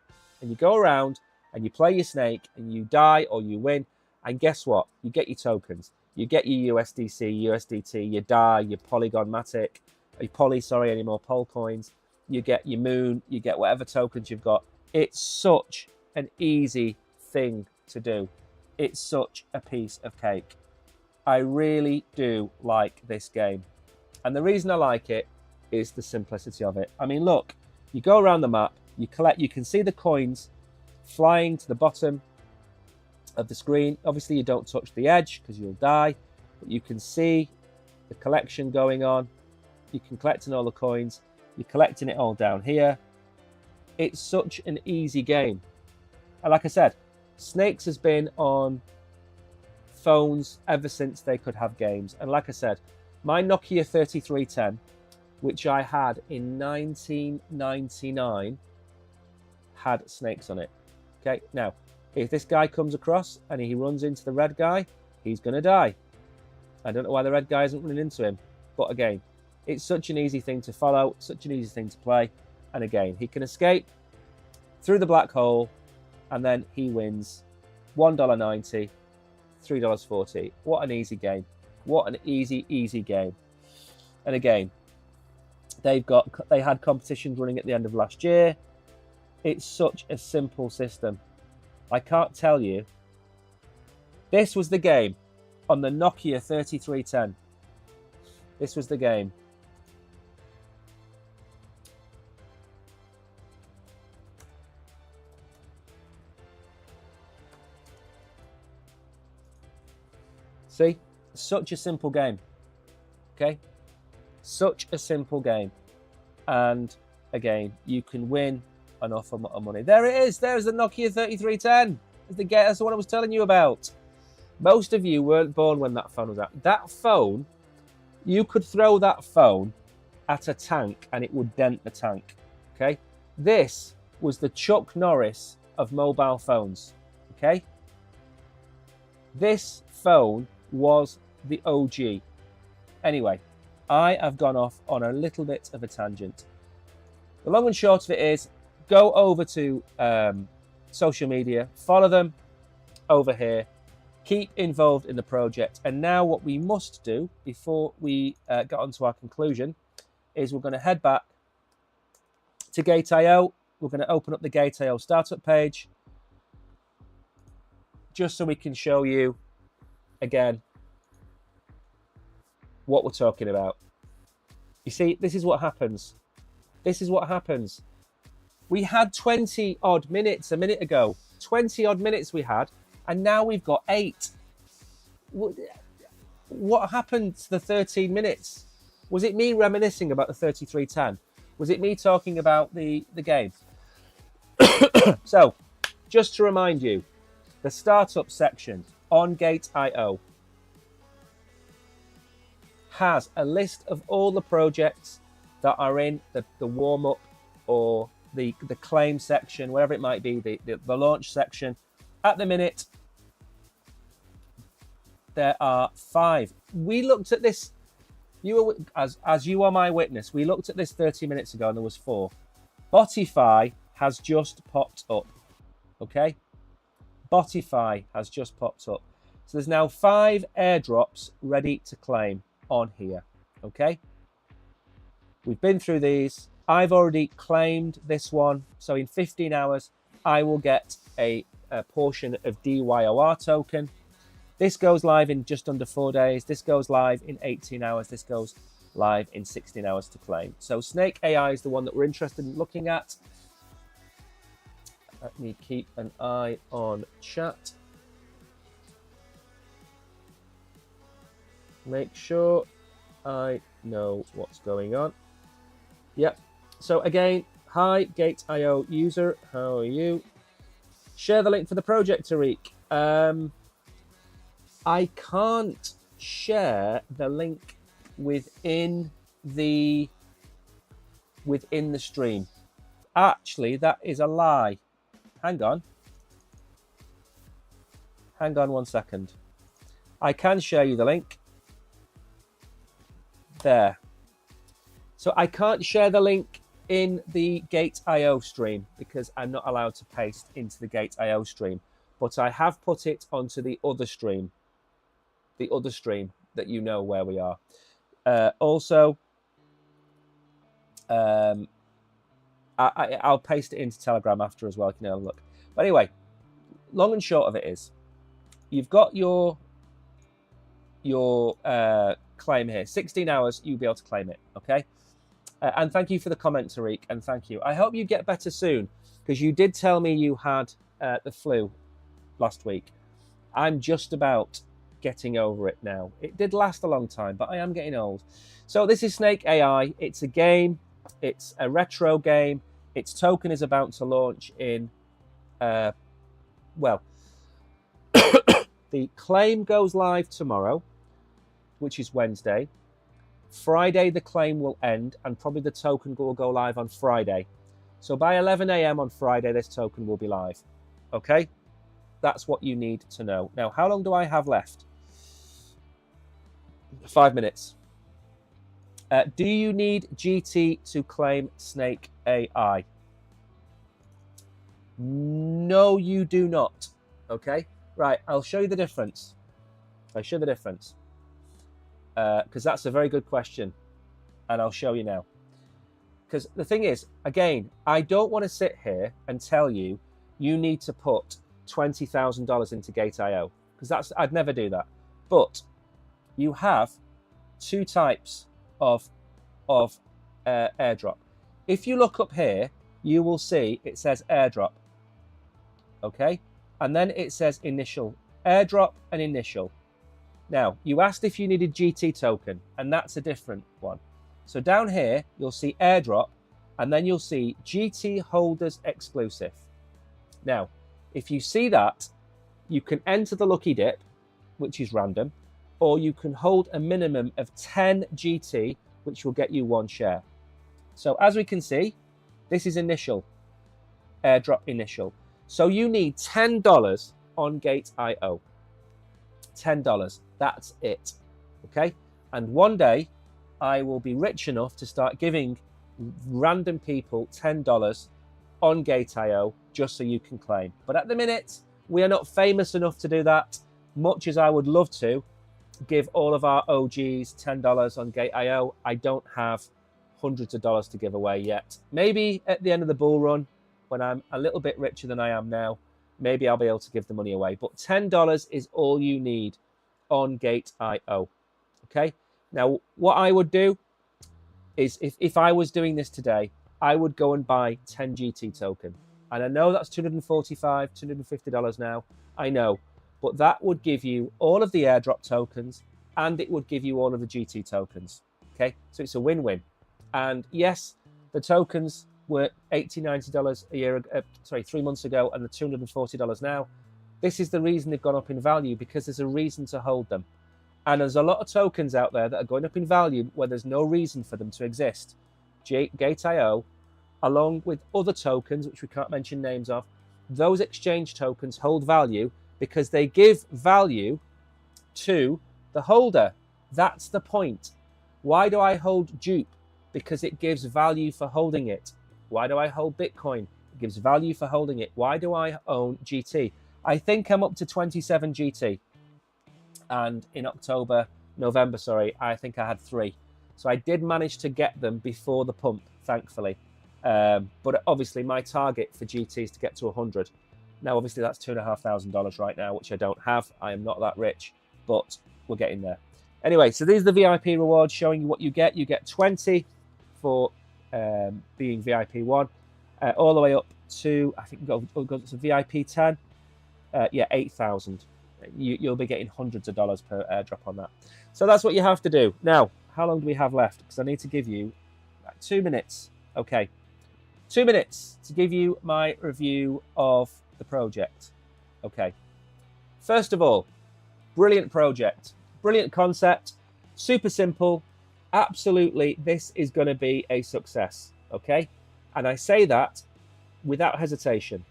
And you go around and you play your snake and you die or you win, and guess what? You get your tokens. You get your USDC, USDT, you die, your Polygonmatic, any more Pol coins. You get your Moon, you get whatever tokens you've got. It's such an easy thing to do. It's such a piece of cake. I really do like this game. And the reason I like it is the simplicity of it. I mean, look, you go around the map, you can see the coins flying to the bottom of the screen. Obviously, you don't touch the edge because you'll die, but you can see the collection going on. You can collect all the coins. You're collecting it all down here. It's such an easy game. And like I said, Snakes has been on phones ever since they could have games. And like I said, my Nokia 3310, which I had in 1999, had Snakes on it. Okay, now, if this guy comes across and he runs into the red guy, he's going to die. I don't know why the red guy isn't running into him. But again, it's such an easy thing to follow, such an easy thing to play. And again, he can escape through the black hole, and then he wins $1.90, $3.40. What an easy game. What an easy game. And again, they had competitions running at the end of last year. It's such a simple system. I can't tell you. This was the game on the Nokia 3310. This was the game. See? Such a simple game. Okay? Such a simple game. And again, you can win an awful lot of money. There it is. There's the Nokia 3310. That's the one I was telling you about. Most of you weren't born when that phone was out. That phone, you could throw that phone at a tank and it would dent the tank. Okay? This was the Chuck Norris of mobile phones. Okay? This phone was the OG. Anyway, I have gone off on a little bit of a tangent. The long and short of it is, go over to social media, follow them over here, keep involved in the project. And now what we must do before we get on to our conclusion is we're going to head back to GateIO. We're going to open up the GateIO startup page just so we can show you again what we're talking about. You see, this is what happens. This is what happens. We had 20 odd minutes a minute ago. 20 odd minutes we had, and now we've got 8. What happened to the 13 minutes? Was it me reminiscing about the 3310? Was it me talking about the game? So, just to remind you, the startup section on GateIO has a list of all the projects that are in the warm-up or the claim section, wherever it might be, the launch section. At the minute, there are 5. We looked at this, as you are my witness, we looked at this 30 minutes ago and there was 4. Botify has just popped up, okay? Botify has just popped up. So there's now 5 airdrops ready to claim on here, okay? We've been through these. I've already claimed this one. So in 15 hours, I will get a portion of DYOR token. This goes live in just under 4 days. This goes live in 18 hours. This goes live in 16 hours to claim. So Snake AI is the one that we're interested in looking at. Let me keep an eye on chat. Make sure I know what's going on. Yep. So again, hi GateIO user, how are you? Share the link for the project, Tariq. I can't share the link within the stream. Actually, that is a lie. Hang on. Hang on 1 second. I can share you the link. There. So I can't share the link in the GateIO stream because I'm not allowed to paste into the GateIO stream, but I have put it onto the other stream that you know where we are. Also, I'll paste it into Telegram after as well. You can have a look. But anyway, long and short of it is, you've got your claim here. 16 hours, you'll be able to claim it. Okay. And thank you for the comment, Tariq, and thank you. I hope you get better soon, because you did tell me you had the flu last week. I'm just about getting over it now. It did last a long time, but I am getting old. So this is Snake AI. It's a game. It's a retro game. Its token is about to launch in, well, the claim goes live tomorrow, which is Wednesday. Friday, the claim will end, and probably the token will go live on Friday. So by 11 a.m. on Friday, this token will be live. Okay? That's what you need to know. Now, how long do I have left? 5 minutes. Do you need GT to claim Snake AI? No, you do not. Okay? Right, I'll show you the difference. I'll show you the difference. Because that's a very good question, and I'll show you now. Because the thing is, again, I don't want to sit here and tell you you need to put $20,000 into GateIO, because I'd never do that. But you have two types of airdrop. If you look up here, you will see it says airdrop. Okay, and then it says initial airdrop and initial. Now, you asked if you needed GT token, and that's a different one. So down here, you'll see airdrop, and then you'll see GT holders exclusive. Now, if you see that, you can enter the lucky dip, which is random, or you can hold a minimum of 10 GT, which will get you 1 share. So as we can see, this is initial, airdrop initial. So you need $10 on GateIO. $10. That's it. Okay? And one day I will be rich enough to start giving random people $10 on GateIO just so you can claim. But at the minute, we are not famous enough to do that, much as I would love to give all of our OGs $10 on GateIO. I don't have hundreds of dollars to give away yet. Maybe at the end of the bull run, when I'm a little bit richer than I am now, maybe I'll be able to give the money away. But $10 is all you need on GateIO. Okay? Now, what I would do is, if I was doing this today, I would go and buy 10 GT token. And I know that's $245, $250 now. I know. But that would give you all of the airdrop tokens, and it would give you all of the GT tokens. Okay? So it's a win-win. And yes, the tokens were $80, $90 a year, 3 months ago, and the $240 now. This is the reason they've gone up in value, because there's a reason to hold them. And there's a lot of tokens out there that are going up in value where there's no reason for them to exist. GateIO, along with other tokens, which we can't mention names of, those exchange tokens hold value because they give value to the holder. That's the point. Why do I hold Dupe? Because it gives value for holding it. Why do I hold Bitcoin? It gives value for holding it. Why do I own GT? I think I'm up to 27 GT. And in November, I think I had 3. So I did manage to get them before the pump, thankfully. But obviously my target for GT is to get to 100. Now, obviously that's $2,500 right now, which I don't have. I am not that rich, but we're getting there. Anyway, so these are the VIP rewards showing you what you get. You get 20 for being VIP 1, all the way up to, I think, go to VIP 10. Yeah, 8,000. You'll be getting hundreds of dollars per airdrop on that. So that's what you have to do. Now, how long do we have left? Because I need to give you 2 minutes. Okay, 2 minutes to give you my review of the project. Okay, first of all, brilliant project, brilliant concept, super simple. Absolutely, this is going to be a success. Okay, and I say that without hesitation.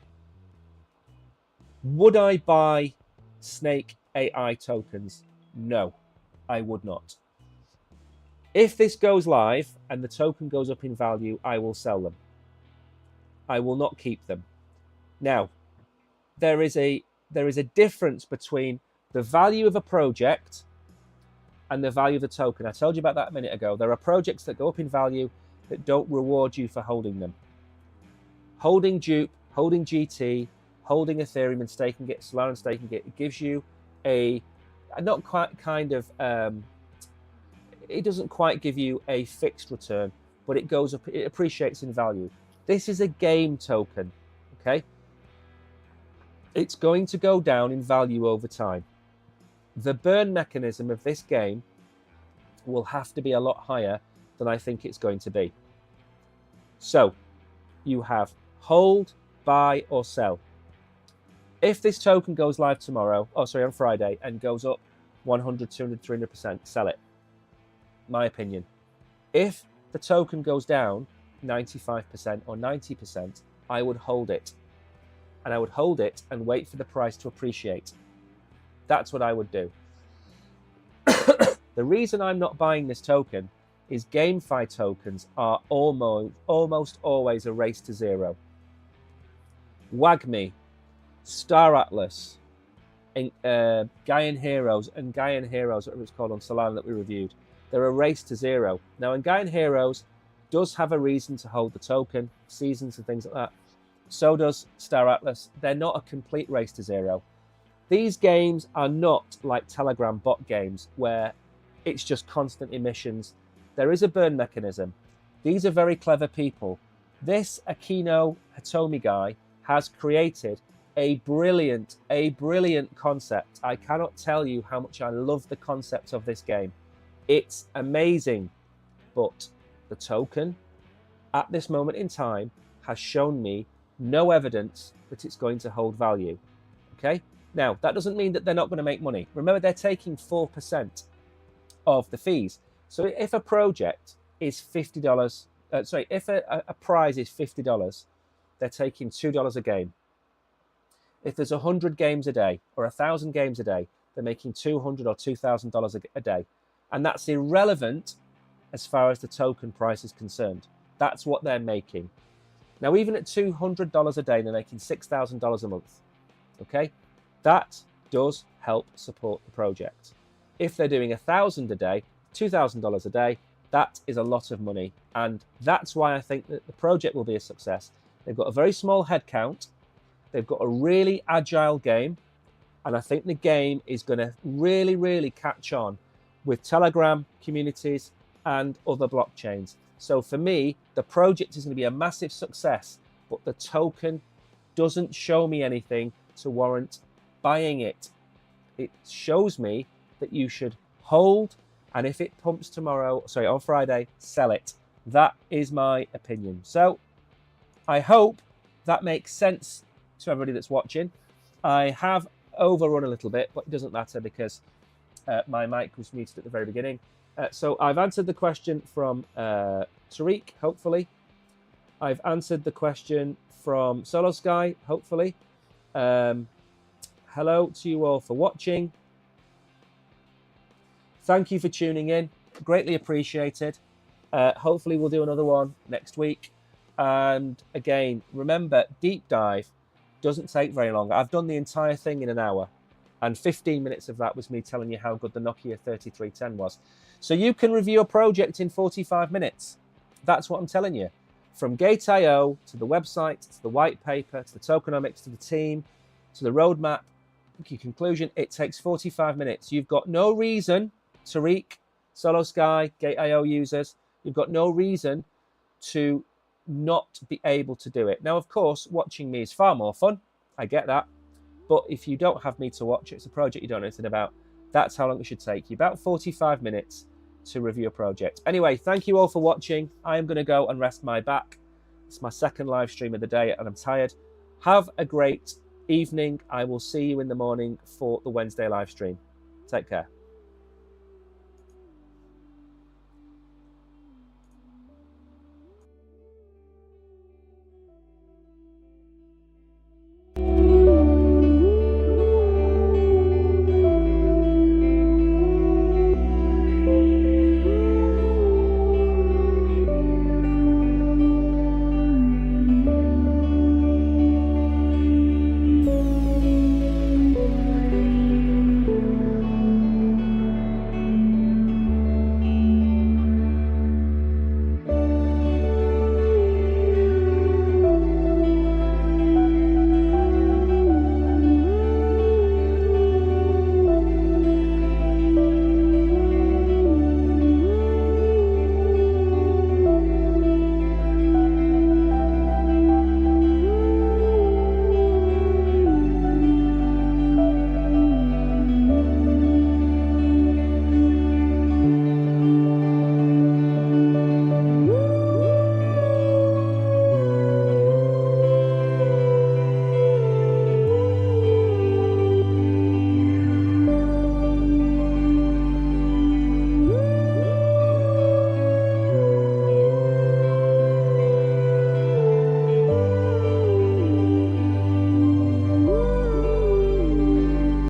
Would I buy Snake AI tokens? No, I would not. If this goes live and the token goes up in value, I will sell them. I will not keep them. Now, there is a difference between the value of a project and the value of the token. I told you about that a minute ago. There are projects that go up in value that don't reward you for holding them. Holding Dupe, holding GT, holding Ethereum and staking it, Solana and staking it gives you a not quite kind of, it doesn't quite give you a fixed return, but it goes up, it appreciates in value. This is a game token, okay? It's going to go down in value over time. The burn mechanism of this game will have to be a lot higher than I think it's going to be. So you have hold, buy, or sell. If this token goes live tomorrow, on Friday, and goes up 100, 200, 300%, sell it. My opinion. If the token goes down 95% or 90%, I would hold it. And I would hold it and wait for the price to appreciate. That's what I would do. The reason I'm not buying this token is GameFi tokens are almost always a race to zero. WAGMI, Star Atlas, Gaian Heroes, and Gaian Heroes, what it was called on Solana that we reviewed, they're a race to zero. Now, in Gaian Heroes does have a reason to hold the token, seasons and things like that. So does Star Atlas. They're not a complete race to zero. These games are not like Telegram bot games where it's just constant emissions. There is a burn mechanism. These are very clever people. This Akino Hitomi guy has created a brilliant concept. I cannot tell you how much I love the concept of this game. It's amazing, but the token at this moment in time has shown me no evidence that it's going to hold value. Okay? Now, that doesn't mean that they're not going to make money. Remember, they're taking 4% of the fees. So if a project is $50, if a prize is $50, they're taking $2 a game. If there's 100 games a day or 1,000 games a day, they're making $200 or $2,000 a day. And that's irrelevant as far as the token price is concerned. That's what they're making. Now, even at $200 a day, they're making $6,000 a month. Okay? That does help support the project. If they're doing 1,000 a day, $2,000 a day, that is a lot of money. And that's why I think that the project will be a success. They've got a very small headcount. They've got a really agile game. And I think the game is going to really catch on with Telegram communities and other blockchains. So for me, the project is going to be a massive success, but the token doesn't show me anything to warrant buying it. It shows me that you should hold, and if it pumps on Friday, sell it. That is my opinion. So I hope that makes sense to everybody that's watching. I have overrun a little bit, but it doesn't matter because my mic was muted at the very beginning. So I've answered the question from Tariq, hopefully. I've answered the question from Solo Sky, hopefully. Hello to you all for watching. Thank you for tuning in. Greatly appreciated. Hopefully we'll do another one next week. And again, remember, deep dive doesn't take very long. I've done the entire thing in an hour. And 15 minutes of that was me telling you how good the Nokia 3310 was. So you can review a project in 45 minutes. That's what I'm telling you. From GateIO to the website, to the white paper, to the tokenomics, to the team, to the roadmap, your conclusion, it takes 45 minutes. You've got no reason Tariq, Solo Sky, GateIO users, you've got no reason to not be able to do it. Now, of course, watching me is far more fun. I get that. But if you don't have me to watch, it's a project you don't know anything about, that's how long it should take you. About 45 minutes to review a project. Anyway, thank you all for watching. I am going to go and rest my back. It's my second live stream of the day and I'm tired. Have a great evening. I will see you in the morning for the Wednesday live stream. Take care.